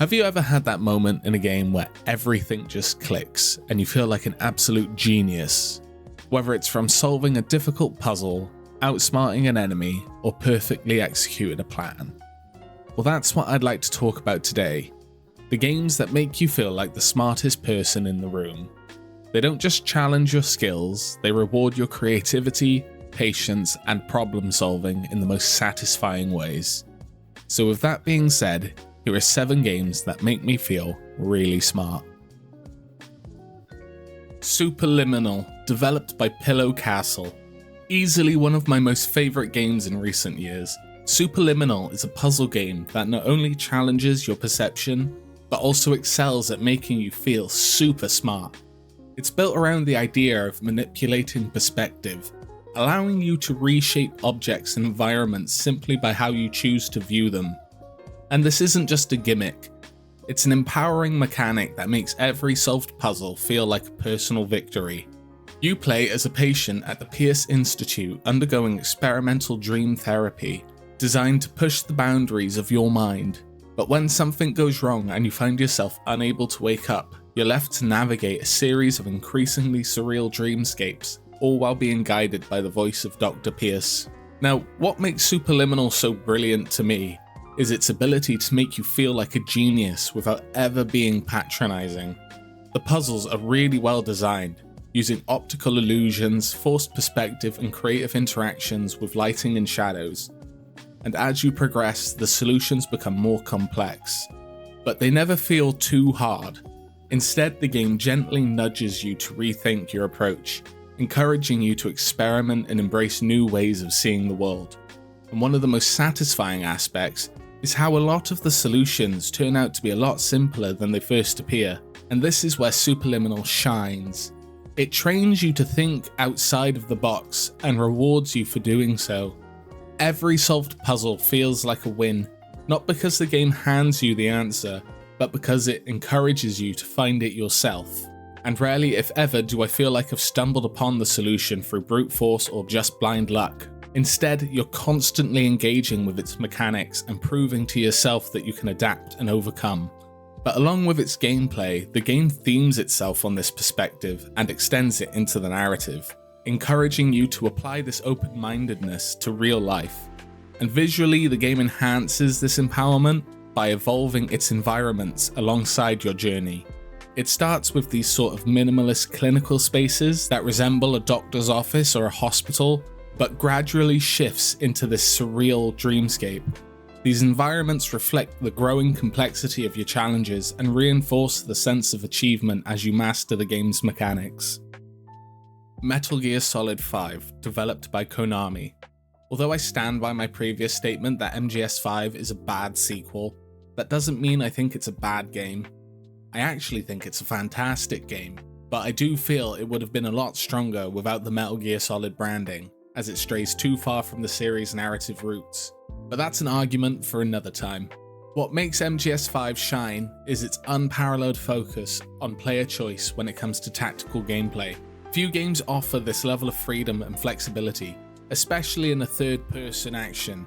Have you ever had that moment in a game where everything just clicks and you feel like an absolute genius? Whether it's from solving a difficult puzzle, outsmarting an enemy, or perfectly executing a plan. Well, that's what I'd like to talk about today. The games that make you feel like the smartest person in the room. They don't just challenge your skills, they reward your creativity, patience, and problem solving in the most satisfying ways. So with that being said, here are 7 games that make me feel really smart. Superliminal, developed by Pillow Castle. Easily one of my most favourite games in recent years, Superliminal is a puzzle game that not only challenges your perception, but also excels at making you feel super smart. It's built around the idea of manipulating perspective, allowing you to reshape objects and environments simply by how you choose to view them. And this isn't just a gimmick, it's an empowering mechanic that makes every solved puzzle feel like a personal victory. You play as a patient at the Pierce Institute undergoing experimental dream therapy, designed to push the boundaries of your mind. But when something goes wrong and you find yourself unable to wake up, you're left to navigate a series of increasingly surreal dreamscapes, all while being guided by the voice of Dr. Pierce. Now, what makes Superliminal so brilliant to me is its ability to make you feel like a genius without ever being patronizing. The puzzles are really well designed, using optical illusions, forced perspective, and creative interactions with lighting and shadows. And as you progress, the solutions become more complex. But they never feel too hard. Instead, the game gently nudges you to rethink your approach, encouraging you to experiment and embrace new ways of seeing the world. And one of the most satisfying aspects is how a lot of the solutions turn out to be a lot simpler than they first appear. And this is where Superliminal shines. It trains you to think outside of the box and rewards you for doing so. Every solved puzzle feels like a win, not because the game hands you the answer, but because it encourages you to find it yourself. And rarely, if ever, do I feel like I've stumbled upon the solution through brute force or just blind luck. Instead, you're constantly engaging with its mechanics and proving to yourself that you can adapt and overcome. But along with its gameplay, the game themes itself on this perspective and extends it into the narrative, encouraging you to apply this open-mindedness to real life. And visually, the game enhances this empowerment by evolving its environments alongside your journey. It starts with these sort of minimalist clinical spaces that resemble a doctor's office or a hospital, but gradually shifts into this surreal dreamscape. These environments reflect the growing complexity of your challenges and reinforce the sense of achievement as you master the game's mechanics. Metal Gear Solid 5, developed by Konami. Although I stand by my previous statement that MGS5 is a bad sequel, that doesn't mean I think it's a bad game. I actually think it's a fantastic game, but I do feel it would have been a lot stronger without the Metal Gear Solid branding, as it strays too far from the series' narrative roots. But that's an argument for another time. What makes MGS5 shine is its unparalleled focus on player choice when it comes to tactical gameplay. Few games offer this level of freedom and flexibility, especially in a third-person action.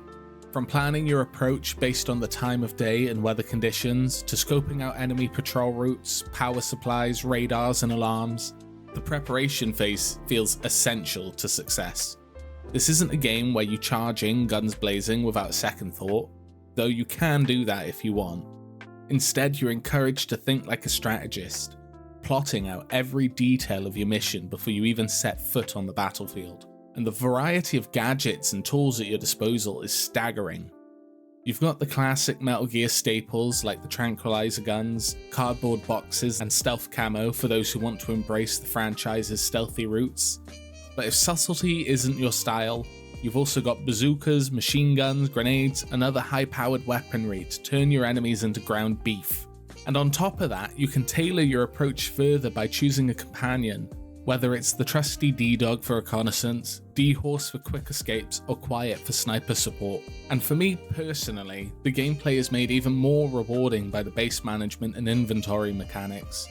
From planning your approach based on the time of day and weather conditions, to scoping out enemy patrol routes, power supplies, radars, and alarms, the preparation phase feels essential to success. This isn't a game where you charge in guns blazing without a second thought, though you can do that if you want. Instead, you're encouraged to think like a strategist, plotting out every detail of your mission before you even set foot on the battlefield. And the variety of gadgets and tools at your disposal is staggering. You've got the classic Metal Gear staples like the tranquilizer guns, cardboard boxes, and stealth camo for those who want to embrace the franchise's stealthy roots. But if subtlety isn't your style, you've also got bazookas, machine guns, grenades, and other high-powered weaponry to turn your enemies into ground beef. And on top of that, you can tailor your approach further by choosing a companion, whether it's the trusty D-Dog for reconnaissance, D-Horse for quick escapes, or Quiet for sniper support. And for me personally, the gameplay is made even more rewarding by the base management and inventory mechanics.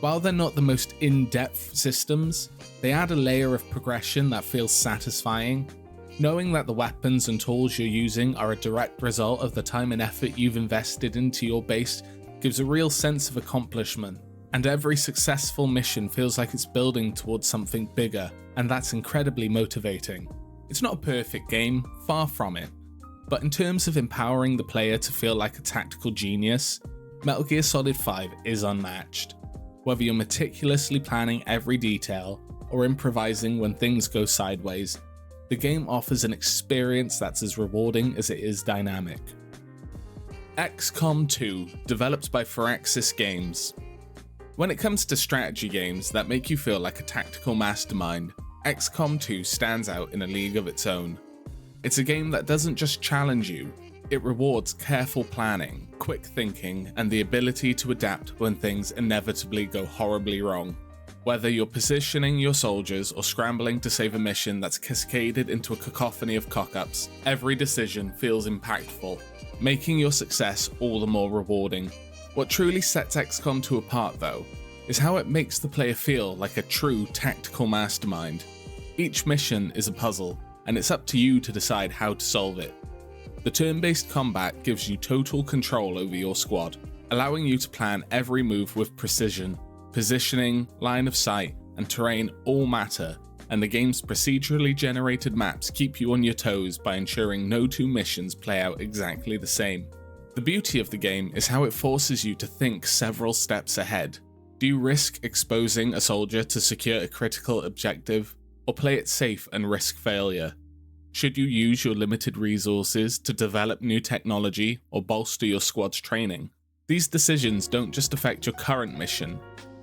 While they're not the most in-depth systems, they add a layer of progression that feels satisfying. Knowing that the weapons and tools you're using are a direct result of the time and effort you've invested into your base gives a real sense of accomplishment, and every successful mission feels like it's building towards something bigger, and that's incredibly motivating. It's not a perfect game, far from it, but in terms of empowering the player to feel like a tactical genius, Metal Gear Solid 5 is unmatched. Whether you're meticulously planning every detail or improvising when things go sideways, the game offers an experience that's as rewarding as it is dynamic. XCOM 2, developed by Firaxis Games. When it comes to strategy games that make you feel like a tactical mastermind, XCOM 2 stands out in a league of its own. It's a game that doesn't just challenge you, it rewards careful planning, quick thinking, and the ability to adapt when things inevitably go horribly wrong. Whether you're positioning your soldiers or scrambling to save a mission that's cascaded into a cacophony of cock-ups, every decision feels impactful, making your success all the more rewarding. What truly sets XCOM 2 apart, though, is how it makes the player feel like a true tactical mastermind. Each mission is a puzzle, and it's up to you to decide how to solve it. The turn-based combat gives you total control over your squad, allowing you to plan every move with precision. Positioning, line of sight, and terrain all matter, and the game's procedurally generated maps keep you on your toes by ensuring no two missions play out exactly the same. The beauty of the game is how it forces you to think several steps ahead. Do you risk exposing a soldier to secure a critical objective, or play it safe and risk failure? Should you use your limited resources to develop new technology or bolster your squad's training? These decisions don't just affect your current mission,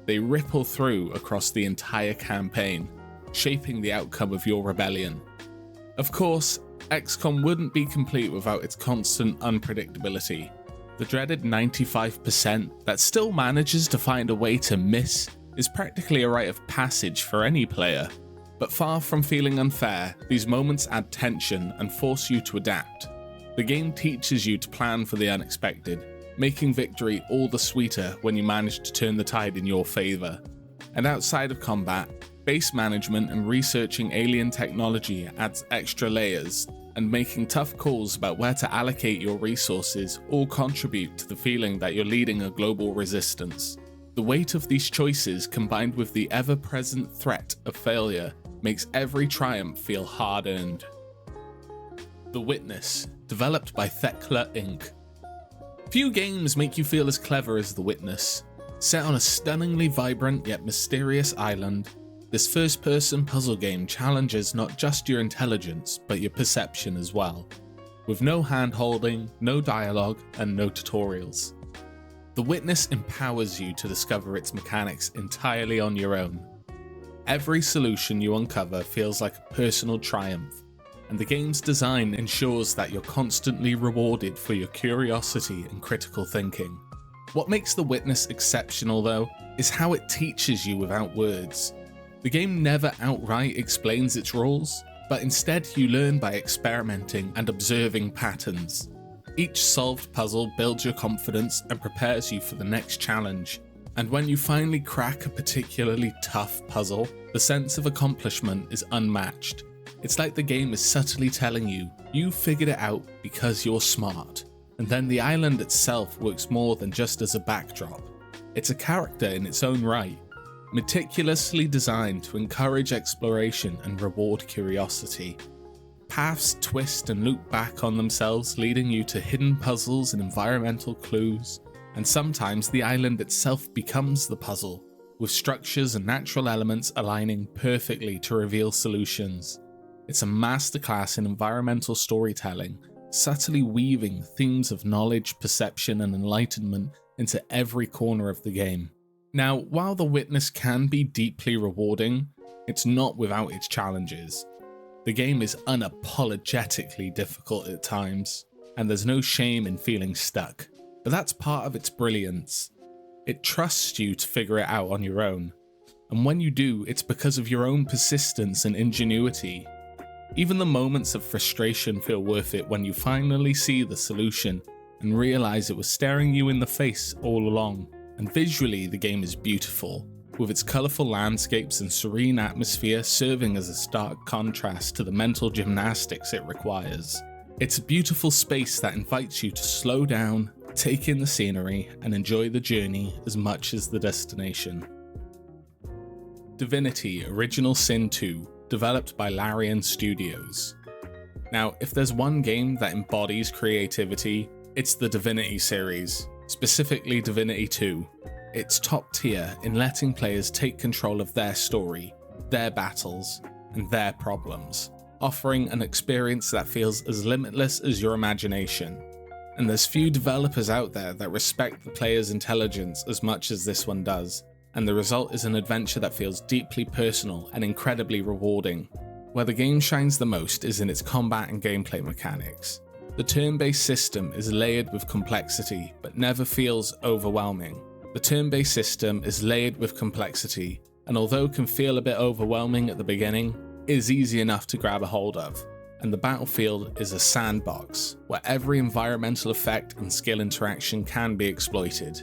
they ripple through across the entire campaign, shaping the outcome of your rebellion. Of course, XCOM wouldn't be complete without its constant unpredictability. The dreaded 95% that still manages to find a way to miss is practically a rite of passage for any player. But far from feeling unfair, these moments add tension and force you to adapt. The game teaches you to plan for the unexpected, making victory all the sweeter when you manage to turn the tide in your favour. And outside of combat, base management and researching alien technology adds extra layers, and making tough calls about where to allocate your resources all contribute to the feeling that you're leading a global resistance. The weight of these choices, combined with the ever-present threat of failure, makes every triumph feel hard-earned. The Witness, developed by Thekla Inc. Few games make you feel as clever as The Witness. Set on a stunningly vibrant yet mysterious island, this first-person puzzle game challenges not just your intelligence, but your perception as well. With no hand-holding, no dialogue, and no tutorials. The Witness empowers you to discover its mechanics entirely on your own. Every solution you uncover feels like a personal triumph, and the game's design ensures that you're constantly rewarded for your curiosity and critical thinking. What makes The Witness exceptional, though, is how it teaches you without words. The game never outright explains its rules, but instead you learn by experimenting and observing patterns. Each solved puzzle builds your confidence and prepares you for the next challenge. And when you finally crack a particularly tough puzzle, the sense of accomplishment is unmatched. It's like the game is subtly telling you, you figured it out because you're smart. And then the island itself works more than just as a backdrop. It's a character in its own right, meticulously designed to encourage exploration and reward curiosity. Paths twist and loop back on themselves, leading you to hidden puzzles and environmental clues. And sometimes the island itself becomes the puzzle, with structures and natural elements aligning perfectly to reveal solutions. It's a masterclass in environmental storytelling, subtly weaving themes of knowledge, perception, and enlightenment into every corner of the game. Now, while The Witness can be deeply rewarding, it's not without its challenges. The game is unapologetically difficult at times, and there's no shame in feeling stuck. But that's part of its brilliance. It trusts you to figure it out on your own. And when you do, it's because of your own persistence and ingenuity. Even the moments of frustration feel worth it when you finally see the solution and realize it was staring you in the face all along. And visually, the game is beautiful, with its colourful landscapes and serene atmosphere serving as a stark contrast to the mental gymnastics it requires. It's a beautiful space that invites you to slow down, Take in the scenery and enjoy the journey as much as the destination. Divinity Original Sin 2, developed by Larian Studios. Now, if there's one game that embodies creativity, it's the Divinity series, specifically Divinity 2. It's top tier in letting players take control of their story, their battles, and their problems, offering an experience that feels as limitless as your imagination. And there's few developers out there that respect the player's intelligence as much as this one does, and the result is an adventure that feels deeply personal and incredibly rewarding. Where the game shines the most is in its combat and gameplay mechanics. The turn-based system is layered with complexity, but never feels overwhelming. And although can feel a bit overwhelming at the beginning, is easy enough to grab a hold of. And the battlefield is a sandbox, where every environmental effect and skill interaction can be exploited.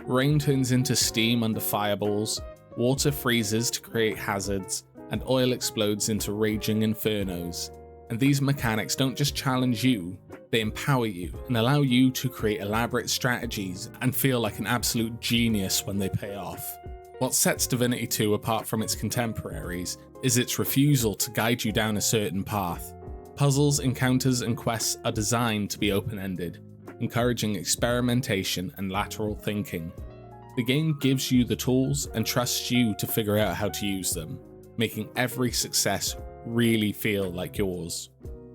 Rain turns into steam under fireballs, water freezes to create hazards, and oil explodes into raging infernos. And these mechanics don't just challenge you, they empower you and allow you to create elaborate strategies and feel like an absolute genius when they pay off. What sets Divinity 2 apart from its contemporaries is its refusal to guide you down a certain path. Puzzles, encounters, and quests are designed to be open-ended, encouraging experimentation and lateral thinking. The game gives you the tools and trusts you to figure out how to use them, making every success really feel like yours.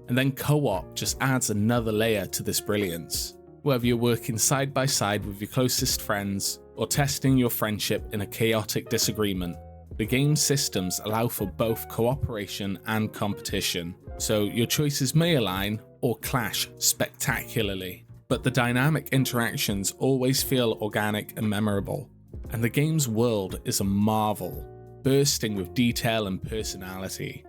And then co-op just adds another layer to this brilliance. Whether you're working side by side with your closest friends, or testing your friendship in a chaotic disagreement, the game's systems allow for both cooperation and competition, so your choices may align or clash spectacularly. But the dynamic interactions always feel organic and memorable, and the game's world is a marvel, bursting with detail and personality.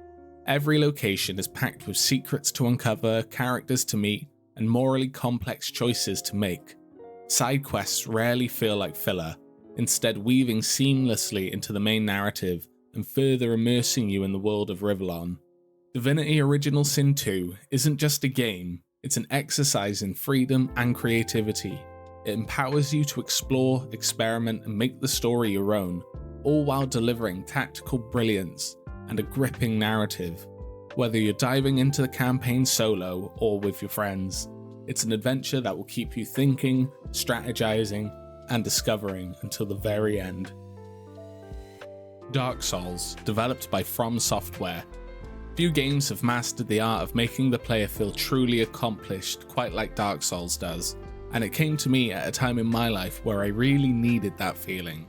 Every location is packed with secrets to uncover, characters to meet, and morally complex choices to make. Side quests rarely feel like filler, instead weaving seamlessly into the main narrative and further immersing you in the world of Rivellon. Divinity Original Sin 2 isn't just a game, it's an exercise in freedom and creativity. It empowers you to explore, experiment, and make the story your own, all while delivering tactical brilliance and a gripping narrative. Whether you're diving into the campaign solo or with your friends, it's an adventure that will keep you thinking, strategizing, and discovering until the very end. Dark Souls, developed by From Software. Few games have mastered the art of making the player feel truly accomplished quite like Dark Souls does, and it came to me at a time in my life where I really needed that feeling.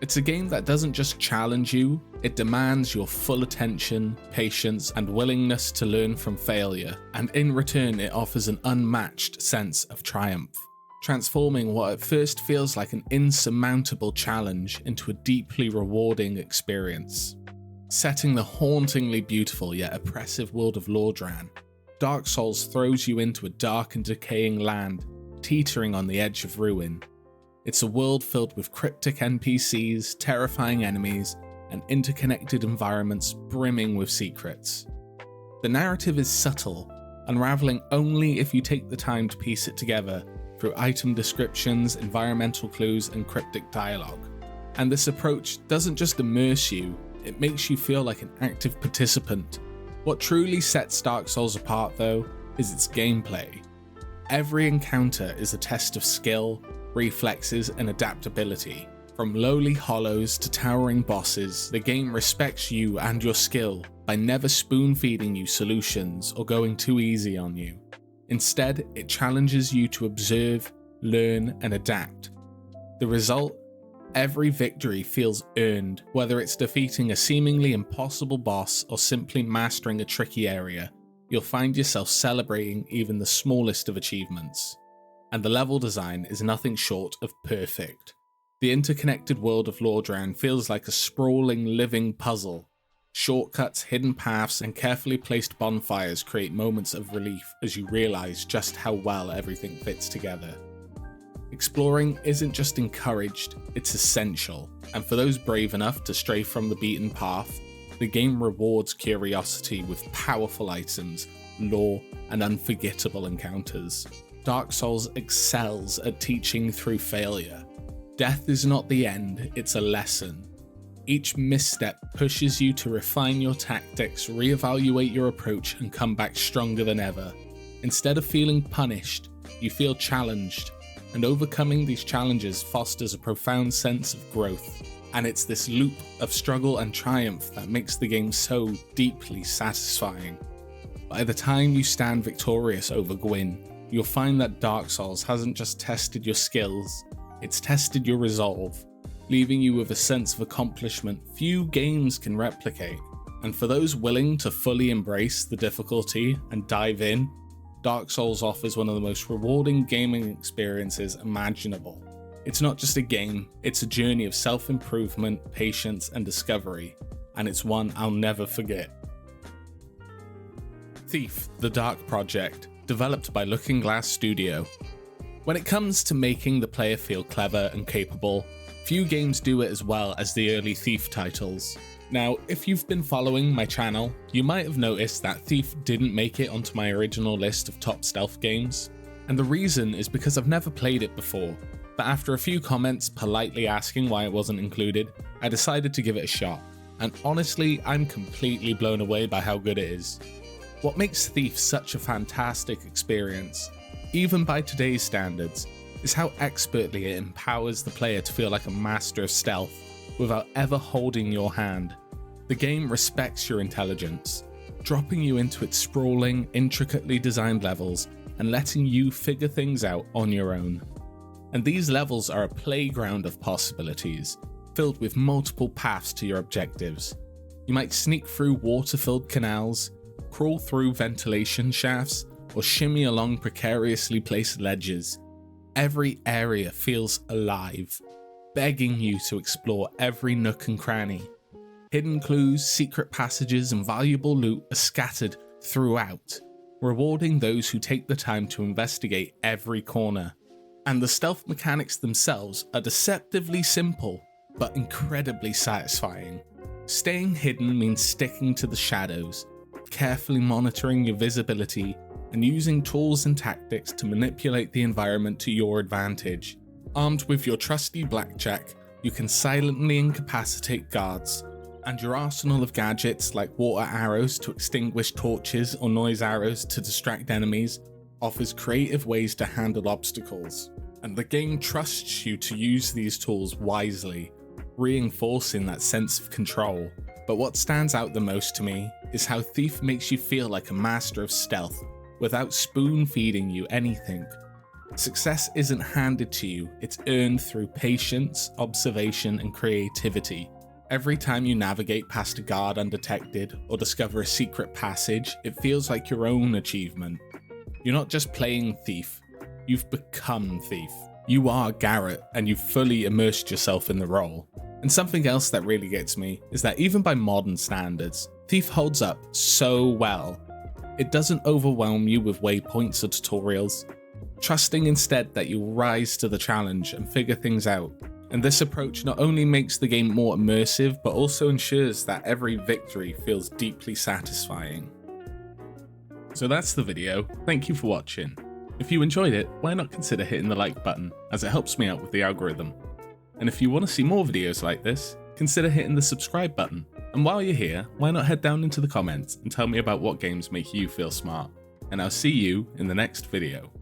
It's a game that doesn't just challenge you, it demands your full attention, patience, and willingness to learn from failure, and in return it offers an unmatched sense of triumph, transforming what at first feels like an insurmountable challenge into a deeply rewarding experience. Setting the hauntingly beautiful yet oppressive world of Lordran, Dark Souls throws you into a dark and decaying land, teetering on the edge of ruin. It's a world filled with cryptic NPCs, terrifying enemies, and interconnected environments brimming with secrets. The narrative is subtle, unraveling only if you take the time to piece it together through item descriptions, environmental clues, and cryptic dialogue. And this approach doesn't just immerse you, it makes you feel like an active participant. What truly sets Dark Souls apart, though, is its gameplay. Every encounter is a test of skill, reflexes, and adaptability. From lowly hollows to towering bosses, the game respects you and your skill by never spoon-feeding you solutions or going too easy on you. Instead, it challenges you to observe, learn, and adapt. The result? Every victory feels earned, whether it's defeating a seemingly impossible boss or simply mastering a tricky area. You'll find yourself celebrating even the smallest of achievements. And the level design is nothing short of perfect. The interconnected world of Lordran feels like a sprawling living puzzle. Shortcuts, hidden paths, and carefully placed bonfires create moments of relief as you realize just how well everything fits together. Exploring isn't just encouraged, it's essential, and for those brave enough to stray from the beaten path, the game rewards curiosity with powerful items, lore, and unforgettable encounters. Dark Souls excels at teaching through failure. Death is not the end, it's a lesson. Each misstep pushes you to refine your tactics, reevaluate your approach, and come back stronger than ever. Instead of feeling punished, you feel challenged, and overcoming these challenges fosters a profound sense of growth. And it's this loop of struggle and triumph that makes the game so deeply satisfying. By the time you stand victorious over Gwyn, you'll find that Dark Souls hasn't just tested your skills, it's tested your resolve, leaving you with a sense of accomplishment few games can replicate. And for those willing to fully embrace the difficulty and dive in, Dark Souls offers one of the most rewarding gaming experiences imaginable. It's not just a game, it's a journey of self-improvement, patience, and discovery, and it's one I'll never forget. Thief: The Dark Project, developed by Looking Glass Studio. When it comes to making the player feel clever and capable, few games do it as well as the early Thief titles. Now, if you've been following my channel, you might have noticed that Thief didn't make it onto my original list of top stealth games, and the reason is because I've never played it before. But after a few comments politely asking why it wasn't included, I decided to give it a shot, and honestly, I'm completely blown away by how good it is. What makes Thief such a fantastic experience, even by today's standards, is how expertly it empowers the player to feel like a master of stealth without ever holding your hand. The game respects your intelligence, dropping you into its sprawling, intricately designed levels and letting you figure things out on your own. And these levels are a playground of possibilities, filled with multiple paths to your objectives. You might sneak through water-filled canals, crawl through ventilation shafts, or shimmy along precariously placed ledges. Every area feels alive, begging you to explore every nook and cranny. Hidden clues, secret passages, and valuable loot are scattered throughout, rewarding those who take the time to investigate every corner. And the stealth mechanics themselves are deceptively simple, but incredibly satisfying. Staying hidden means sticking to the shadows, carefully monitoring your visibility, and using tools and tactics to manipulate the environment to your advantage. Armed with your trusty blackjack, you can silently incapacitate guards, and your arsenal of gadgets like water arrows to extinguish torches or noise arrows to distract enemies offers creative ways to handle obstacles, and the game trusts you to use these tools wisely, reinforcing that sense of control. But what stands out the most to me is how Thief makes you feel like a master of stealth without spoon-feeding you anything. Success isn't handed to you, it's earned through patience, observation, and creativity. Every time you navigate past a guard undetected or discover a secret passage, it feels like your own achievement. You're not just playing Thief, you've become Thief. You are Garrett, and you've fully immersed yourself in the role. And something else that really gets me is that even by modern standards, Thief holds up so well. It doesn't overwhelm you with waypoints or tutorials, trusting instead that you'll rise to the challenge and figure things out. And this approach not only makes the game more immersive, but also ensures that every victory feels deeply satisfying. So that's the video, thank you for watching. If you enjoyed it, why not consider hitting the like button, as it helps me out with the algorithm. And if you want to see more videos like this, consider hitting the subscribe button. And while you're here, why not head down into the comments and tell me about what games make you feel smart. And I'll see you in the next video.